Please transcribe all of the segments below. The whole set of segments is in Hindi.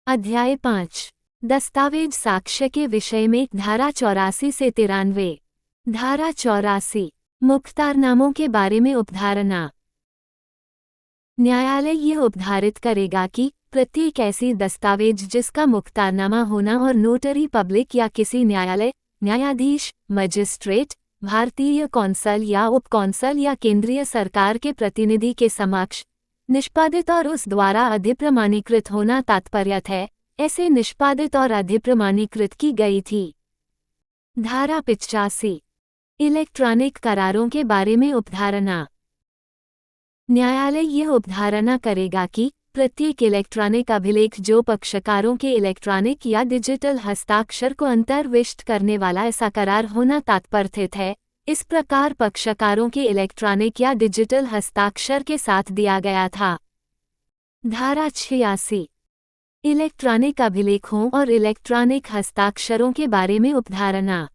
अध्याय 5 दस्तावेज साक्ष्य के विषय में धारा 84 से 93। धारा 84 मुख्तारनामों के बारे में उपधारणा। न्यायालय यह उपधारित करेगा कि प्रत्येक ऐसी दस्तावेज जिसका मुख्तारनामा होना और नोटरी पब्लिक या किसी न्यायालय, न्यायाधीश, मजिस्ट्रेट, भारतीय कौंसल या उप कौंसल या केंद्रीय सरकार के प्रतिनिधि के समक्ष निष्पादित और उस द्वारा अधिप्रमाणीकृत होना तात्पर्यत है, ऐसे निष्पादित और अधिप्रमाणीकृत की गई थी। धारा 85 इलेक्ट्रॉनिक करारों के बारे में उपधारणा। न्यायालय यह उपधारणा करेगा कि प्रत्येक इलेक्ट्रॉनिक अभिलेख जो पक्षकारों के इलेक्ट्रॉनिक या डिजिटल हस्ताक्षर को अंतर्विष्ट करने वाला ऐसा करार होना तात्पर्यत है, इस प्रकार पक्षकारों के इलेक्ट्रॉनिक या डिजिटल हस्ताक्षर के साथ दिया गया था। धारा 86 इलेक्ट्रॉनिक अभिलेखों और इलेक्ट्रॉनिक हस्ताक्षरों के बारे में उपधारणा।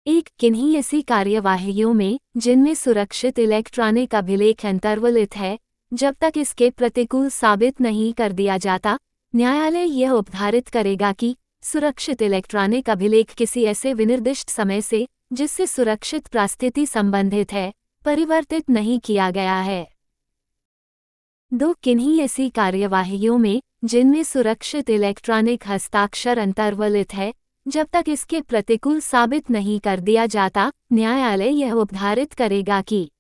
एक किन्हीं ऐसी कार्यवाहियों में जिनमें सुरक्षित इलेक्ट्रॉनिक अभिलेख अंतर्वलित है, जब तक इसके प्रतिकूल साबित नहीं कर दिया जाता, न्यायालय यह उपधारित करेगा कि सुरक्षित इलेक्ट्रॉनिक अभिलेख किसी ऐसे विनिर्दिष्ट समय से जिससे सुरक्षित परिस्थिति संबंधित है, परिवर्तित नहीं किया गया है। दो किन्हीं ऐसी कार्यवाहियों में जिनमें सुरक्षित इलेक्ट्रॉनिक हस्ताक्षर अंतर्वलित है, जब तक इसके प्रतिकूल साबित नहीं कर दिया जाता, न्यायालय यह उपधारित करेगा कि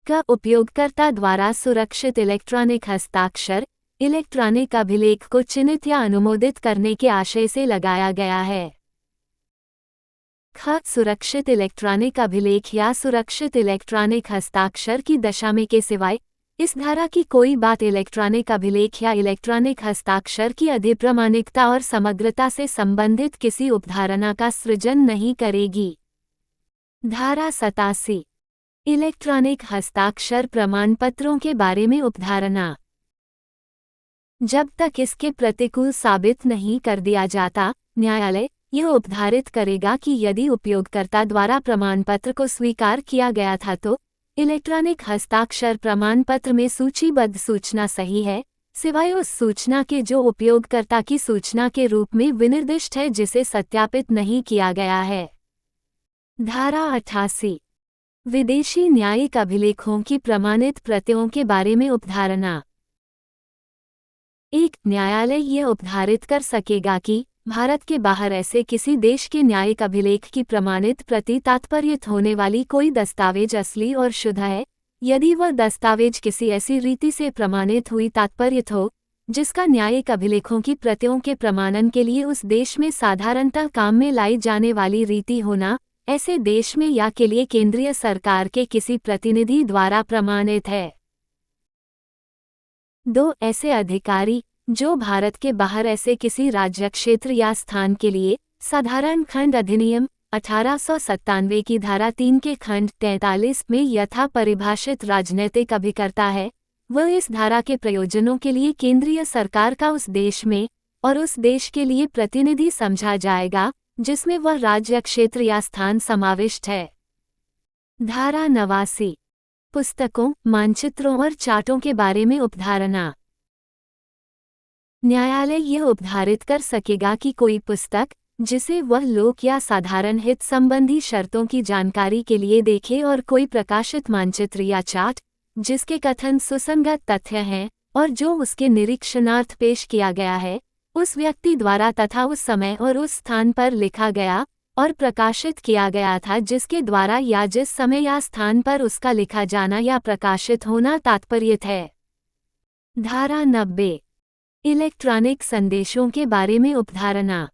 का उपयोगकर्ता द्वारा सुरक्षित इलेक्ट्रॉनिक हस्ताक्षर इलेक्ट्रॉनिक अभिलेख को चिन्हित या अनुमोदित करने के आशय से लगाया गया है। ख सुरक्षित इलेक्ट्रॉनिक अभिलेख या सुरक्षित इलेक्ट्रॉनिक हस्ताक्षर की दशा में के सिवाय इस धारा की कोई बात इलेक्ट्रॉनिक अभिलेख या इलेक्ट्रॉनिक हस्ताक्षर की अधिप्रमाणिकता और समग्रता से संबंधित किसी उपधारणा का सृजन नहीं करेगी। धारा 87 इलेक्ट्रॉनिक हस्ताक्षर प्रमाण पत्रों के बारे में उपधारणा। जब तक इसके प्रतिकूल साबित नहीं कर दिया जाता, न्यायालय यह उपधारित करेगा कि यदि उपयोगकर्ता द्वारा प्रमाण पत्र को स्वीकार किया गया था तो इलेक्ट्रॉनिक हस्ताक्षर प्रमाण पत्र में सूचीबद्ध सूचना सही है, सिवाय उस सूचना के जो उपयोगकर्ता की सूचना के रूप में विनिर्दिष्ट है जिसे सत्यापित नहीं किया गया है। धारा 88 विदेशी न्यायिक अभिलेखों की प्रमाणित प्रतियों के बारे में उपधारणा। एक न्यायालय यह उपधारित कर सकेगा कि भारत के बाहर ऐसे किसी देश के न्यायिक अभिलेख की प्रमाणित प्रति तात्पर्यत होने वाली कोई दस्तावेज असली और शुद्ध है, यदि वह दस्तावेज किसी ऐसी रीति से प्रमाणित हुई तात्पर्यत हो जिसका न्यायिक अभिलेखों की प्रतियों के प्रमाणन के लिए उस देश में साधारणतः काम में लाई जाने वाली रीति होना ऐसे देश में या के लिए केंद्रीय सरकार के किसी प्रतिनिधि द्वारा प्रमाणित है। दो ऐसे अधिकारी जो भारत के बाहर ऐसे किसी राज्य क्षेत्र या स्थान के लिए साधारण खंड अधिनियम 1897 की धारा 3 के खंड 43 में यथा परिभाषित राजनैतिक अभिकर्ता है, वह इस धारा के प्रयोजनों के लिए केंद्रीय सरकार का उस देश में और उस देश के लिए प्रतिनिधि समझा जाएगा जिसमें वह राज्य क्षेत्र या स्थान समाविष्ट है। धारा 89 पुस्तकों, मानचित्रों और चार्टों के बारे में उपधारणा। न्यायालय यह उपधारित कर सकेगा कि कोई पुस्तक जिसे वह लोक या साधारण हित संबंधी शर्तों की जानकारी के लिए देखे और कोई प्रकाशित मानचित्र या चार्ट जिसके कथन सुसंगत तथ्य हैं और जो उसके निरीक्षणार्थ पेश किया गया है, उस व्यक्ति द्वारा तथा उस समय और उस स्थान पर लिखा गया और प्रकाशित किया गया था जिसके द्वारा या जिस समय या स्थान पर उसका लिखा जाना या प्रकाशित होना तात्पर्यत है। धारा 90 इलेक्ट्रॉनिक संदेशों के बारे में उपधारणा।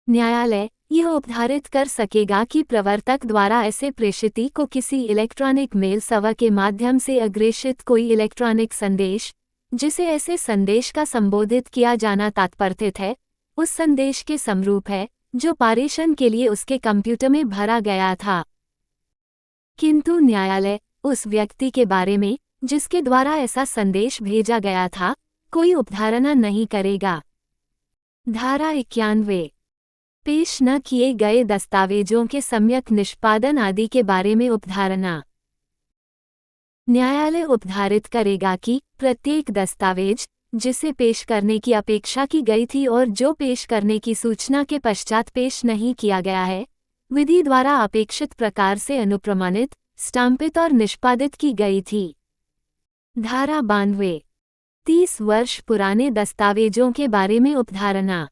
न्यायालय यह उपधारित कर सकेगा कि प्रवर्तक द्वारा ऐसे प्रेषिती को किसी इलेक्ट्रॉनिक मेल सेवा के माध्यम से अग्रेषित कोई इलेक्ट्रॉनिक संदेश जिसे ऐसे संदेश का संबोधित किया जाना तात्पर्यत है, उस संदेश के समरूप है जो पारेषण के लिए उसके कंप्यूटर में भरा गया था। किंतु न्यायालय उस व्यक्ति के बारे में जिसके द्वारा ऐसा संदेश भेजा गया था कोई उपधारणा नहीं करेगा। धारा 91 पेश न किए गए दस्तावेजों के सम्यक निष्पादन आदि के बारे में उपधारणा। न्यायालय उपधारित करेगा कि प्रत्येक दस्तावेज जिसे पेश करने की अपेक्षा की गई थी और जो पेश करने की सूचना के पश्चात पेश नहीं किया गया है, विधि द्वारा अपेक्षित प्रकार से अनुप्रमाणित, स्टाम्पित और निष्पादित की गई थी। धारा 92 30 वर्ष पुराने दस्तावेजों के बारे में उपधारणा।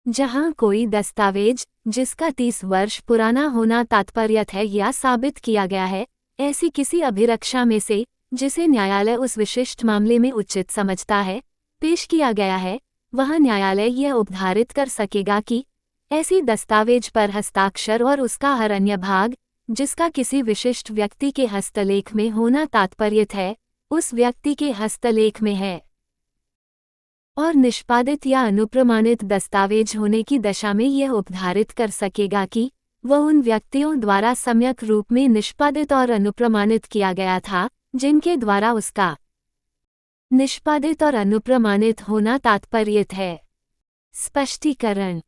जहां कोई दस्तावेज जिसका 30 वर्ष पुराना होना तात्पर्यत है या साबित किया गया है, ऐसी किसी अभिरक्षा में से जिसे न्यायालय उस विशिष्ट मामले में उचित समझता है, पेश किया गया है, वह न्यायालय यह उपधारित कर सकेगा कि ऐसी दस्तावेज पर हस्ताक्षर और उसका हर अन्य भाग जिसका किसी विशिष्ट व्यक्ति के हस्तलेख में होना तात्पर्यत है, उस व्यक्ति के हस्तलेख में है। और निष्पादित या अनुप्रमाणित दस्तावेज होने की दशा में यह उपधारित कर सकेगा कि वह उन व्यक्तियों द्वारा सम्यक रूप में निष्पादित और अनुप्रमाणित किया गया था जिनके द्वारा उसका निष्पादित और अनुप्रमाणित होना तात्पर्यत है। स्पष्टीकरण।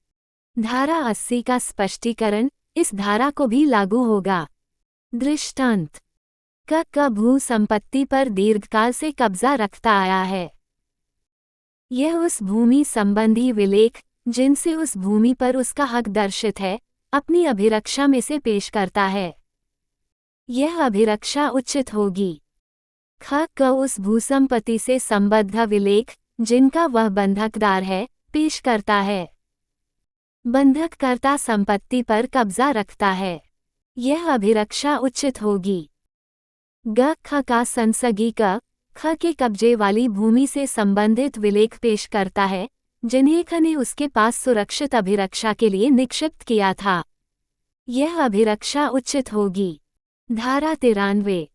धारा 80 का स्पष्टीकरण इस धारा को भी लागू होगा। दृष्टांत। क भू संपत्ति पर दीर्घकाल से कब्जा रखता आया है। यह उस भूमि संबंधी विलेख जिनसे उस भूमि पर उसका हक दर्शित है, अपनी अभिरक्षा में से पेश करता है। यह अभिरक्षा उचित होगी। क उस भूसंपत्ति से संबद्ध विलेख जिनका वह बंधकदार है, पेश करता है। बंधककर्ता संपत्ति पर कब्जा रखता है। यह अभिरक्षा उचित होगी। ख का संसगी ख के कब्जे वाली भूमि से संबंधित विलेख पेश करता है, जिन्हें ख ने उसके पास सुरक्षित अभिरक्षा के लिए निक्षिप्त किया था। यह अभिरक्षा उचित होगी। धारा 93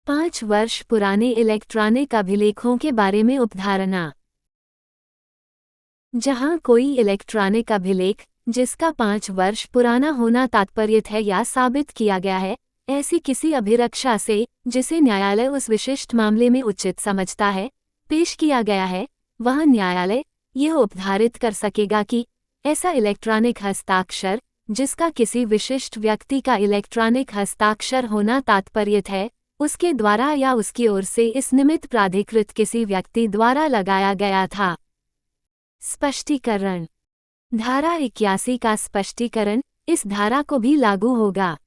5 वर्ष पुराने इलेक्ट्रॉनिक अभिलेखों के बारे में उपधारणा। जहां कोई इलेक्ट्रॉनिक अभिलेख जिसका 5 वर्ष पुराना होना तात्पर्यत है या साबित किया गया है, ऐसी किसी अभिरक्षा से जिसे न्यायालय उस विशिष्ट मामले में उचित समझता है, पेश किया गया है, वह न्यायालय यह उपधारित कर सकेगा कि ऐसा इलेक्ट्रॉनिक हस्ताक्षर जिसका किसी विशिष्ट व्यक्ति का इलेक्ट्रॉनिक हस्ताक्षर होना तात्पर्यत है, उसके द्वारा या उसकी ओर से इस निमित्त प्राधिकृत किसी व्यक्ति द्वारा लगाया गया था। स्पष्टीकरण। धारा 81 का स्पष्टीकरण इस धारा को भी लागू होगा।